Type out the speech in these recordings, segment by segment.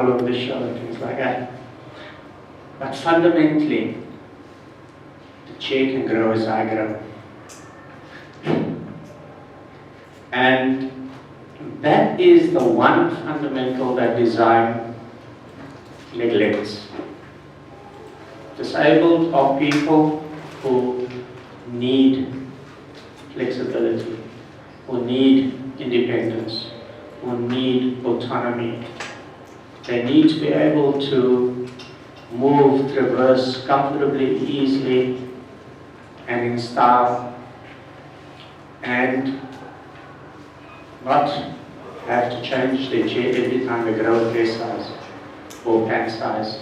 all over the show and things like that. But fundamentally, the chair can grow as I grow. And that is the one fundamental that design neglects. Disabled are people who need flexibility, who need independence, who need autonomy. They need to be able to move, traverse comfortably, easily, and in style, and not have to change their chair every time they grow dress size or pant size.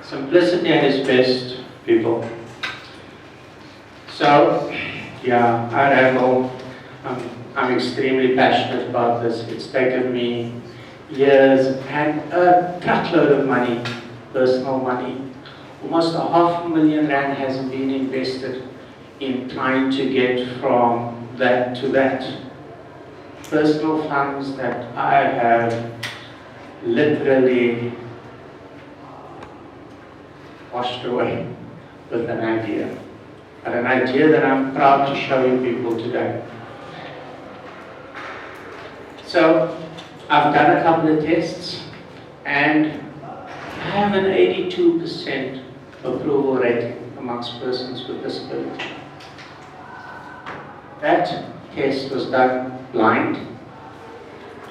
Simplicity at its best, people. So, yeah, I ramble. I'm extremely passionate about this. It's taken me years and a truckload of money, personal money. Almost R500,000 has been invested in trying to get from that to that. Personal funds that I have literally washed away with an idea. But an idea that I'm proud to show you people today. So, I've done a couple of tests and I have an 82% approval rating amongst persons with disability. That test was done blind.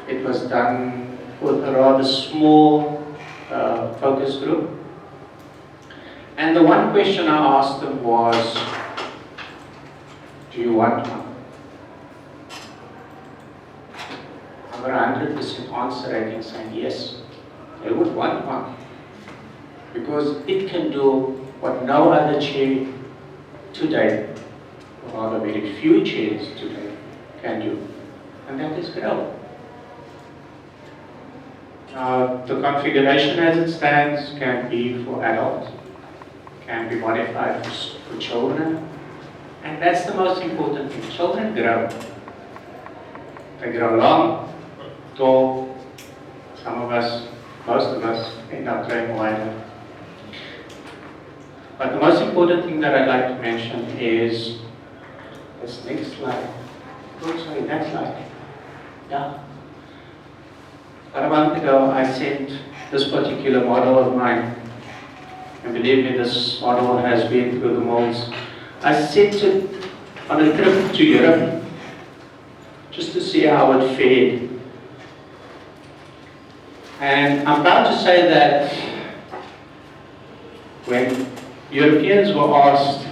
It was done with a rather small focus group. And the one question I asked them was, do you want one? Over 100% answer rating saying yes, they would want one. Because it can do what no other chair today, or rather very few chairs today, can do. And that is grow. The configuration as it stands can be for adults, can be modified for children, and that's the most important thing. Children grow. They grow long, tall, some of us, most of us, end up growing wider. But the most important thing that I'd like to mention is this next slide. Oh, sorry, that slide. Yeah. About a month ago, I sent this particular model of mine, and believe me, this model has been through the molds. I sent it on a trip to Europe just to see how it fared. And I'm proud to say that when Europeans were asked,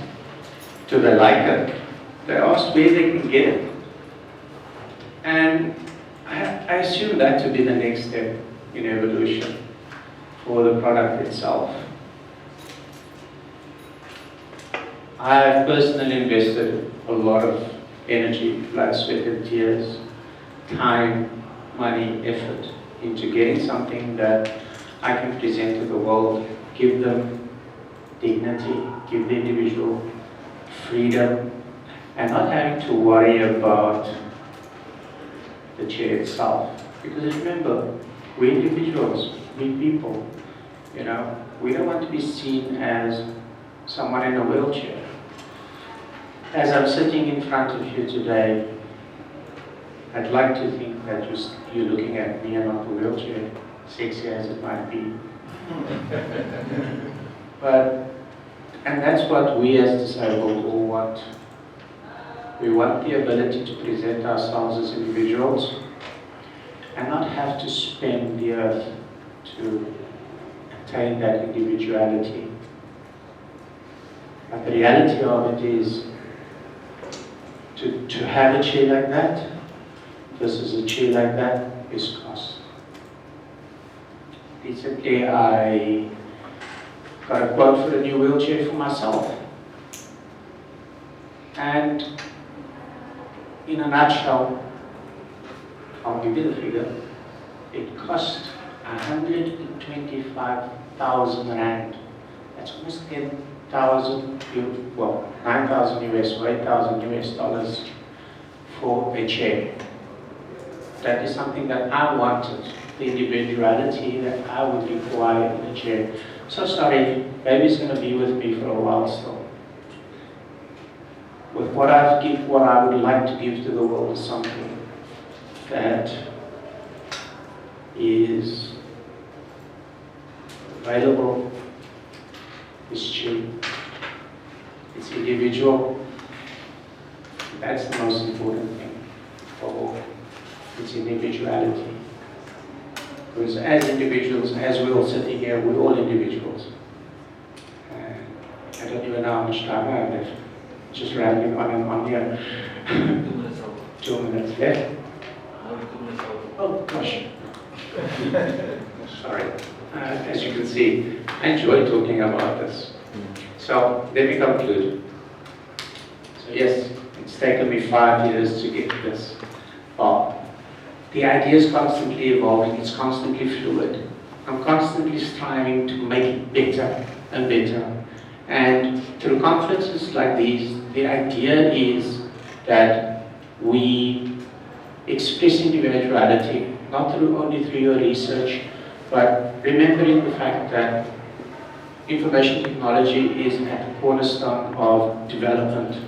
do they like it, they asked where they can get it. And I assume that to be the next step in evolution for the product itself. I have personally invested a lot of energy, blood, sweat and tears, time, money, effort into getting something that I can present to the world, give them dignity, give the individual freedom, and not having to worry about the chair itself. Because remember, we're individuals, we're people, you know, we don't want to be seen as someone in a wheelchair. As I'm sitting in front of you today, I'd like to think that you're looking at me and not a wheelchair, sexy as it might be. And that's what we as disabled all want. We want the ability to present ourselves as individuals and not have to spend the earth to attain that individuality. But the reality of it is, to have a chair like that versus a chair like that is cost. Recently I got a quote for a new wheelchair for myself. And in a nutshell, I'll give you the figure. It cost 125,000 Rand. That's almost 10,000, well, 9,000 US or 8,000 US dollars for a chair. That is something that I wanted the individuality that I would require in a chair. So sorry, baby's going to be with me for a while still. With what I would like to give to the world is something that is available, is cheap, it's individual. That's the most important thing of all. It's individuality. Because as individuals, as we're all sitting here, we're all individuals. And I don't even know how much time I have left. Just rambling on and on here. 2 minutes over. 2 minutes left. 2 minutes over. Oh gosh. Sorry. As you can see, I enjoy talking about this. So let me conclude. So yes, it's taken me 5 years to get this far. The idea is constantly evolving, it's constantly fluid. I'm constantly striving to make it better and better. And through conferences like these, the idea is that we express individuality, not only through your research, but remembering the fact that information technology is at the cornerstone of development.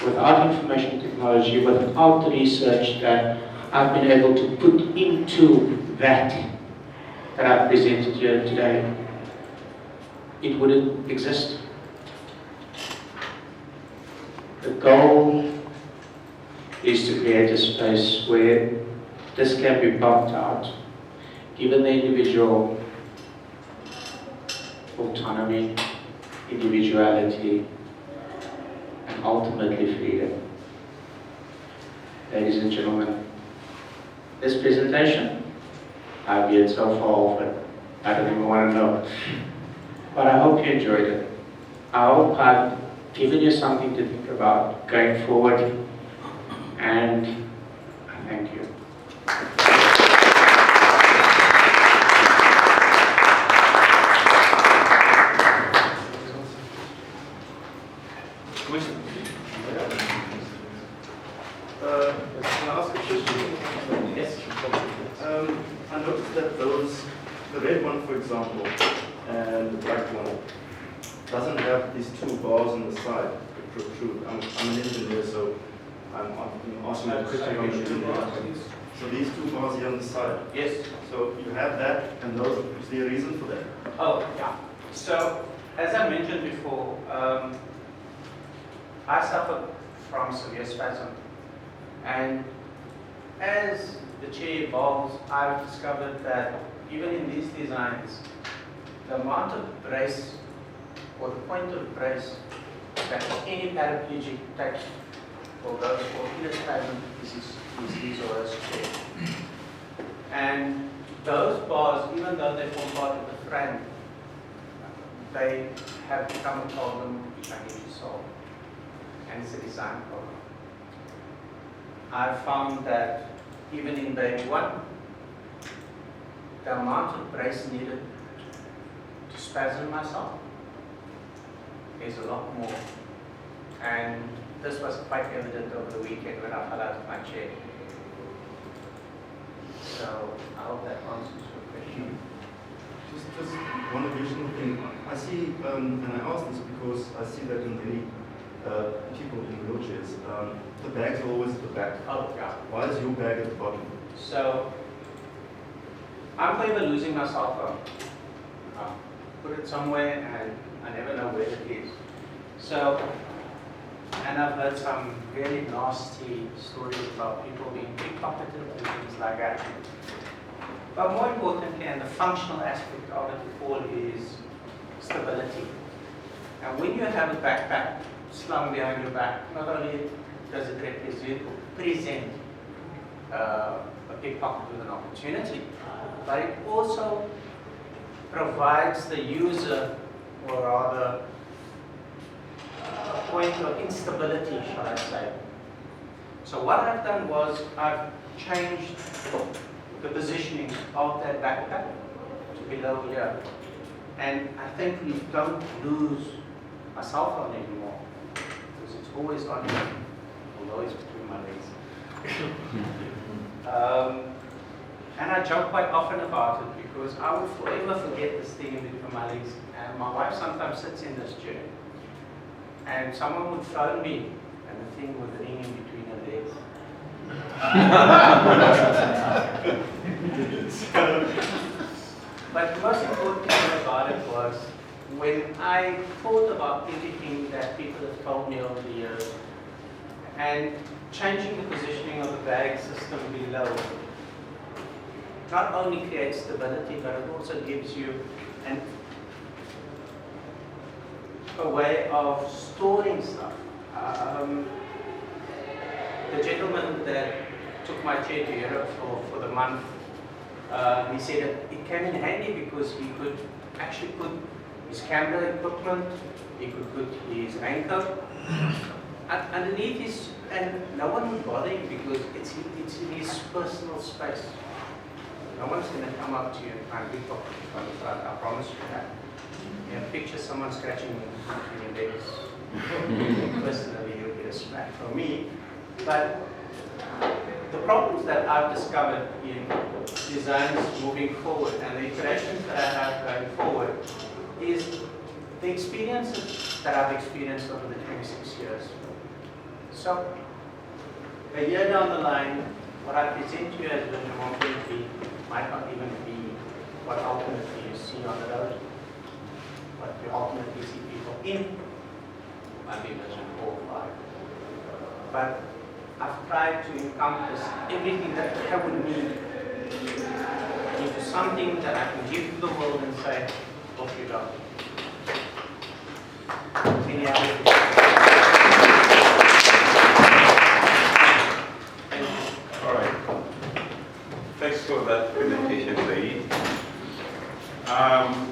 Without information technology, without the research that I've been able to put into that I've presented here today, it wouldn't exist. The goal is to create a space where this can be bumped out, given the individual autonomy, individuality, and ultimately freedom. Ladies and gentlemen, this presentation, I've veered so far off it, I don't even want to know. But I hope you enjoyed it. I hope I've given you something to think about going forward, and I thank you. Can I ask a question? Yes. I noticed that the red one, for example, and the black one, doesn't have these two bars on the side that protrude. I'm an engineer, so I'm asking a question on the engineer. So these two bars here on the side. Yes. So you have that, and those. Is there a reason for that? Oh, yeah. So, as I mentioned before, I suffer from severe spasm. And as the chair evolves, I've discovered that even in these designs, the amount of brace, or the point of brace, that any paraplegic takes or goes for either spasm is his or her chair. And those bars, even though they form part of the frame, they have become a problem which I need to solve. And it's a design problem. I've found that even in baby one, the amount of brace needed to spasm myself is a lot more. And this was quite evident over the weekend when I fell out of my chair. So I hope that answers your question. Just one additional thing. I see, and I ask this because I see that in many people in wheelchairs, the bags are always at the back. Oh, yeah. Why is your bag at the bottom? So I'm forever losing my cell phone. Put it somewhere and I never know where it is. So, and I've heard some really nasty stories about people being pickpocketed and things like that. But more importantly, and the functional aspect of it all is stability. And when you have a backpack slung behind your back, not only does it present a pickpocket with an opportunity, but it also provides the user, or rather, a point of instability, shall I say. So what I've done was I've changed the positioning of that backpack to below here. And I think we don't lose my cell phone anymore, because it's always on me, although it's between my legs. I joke quite often about it because I will forever forget this thing in between my legs. And my wife sometimes sits in this chair, and someone would phone me, and the thing would ring in between her legs. But the most important thing about it was when I thought about everything that people have told me over the years and changing the positioning of the bag system below not only creates stability, but it also gives you a way of storing stuff. The gentleman that took my chair to Europe for the month, he said that it came in handy because he could actually put his camera equipment, he could put his raincoat underneath his, and no one would bother him because it's in his personal space. No one's going to come up to you and try and rip off from the front, I promise you that. You know, picture someone scratching between your legs. Personally, you'll get a smack from me. But the problems that I've discovered in designs moving forward and the iterations that I have going forward is the experiences that I've experienced over the 26 years. So, a year down the line, what I present to you as vision 1.3 might not even be what ultimately you see on the road, what you ultimately see people in, might be vision 4 or 5. But I've tried to encompass everything that I would need into something that I can give to the world and say, off you go. Any other questions? Thank you. All right. Thanks for that presentation, Zahied.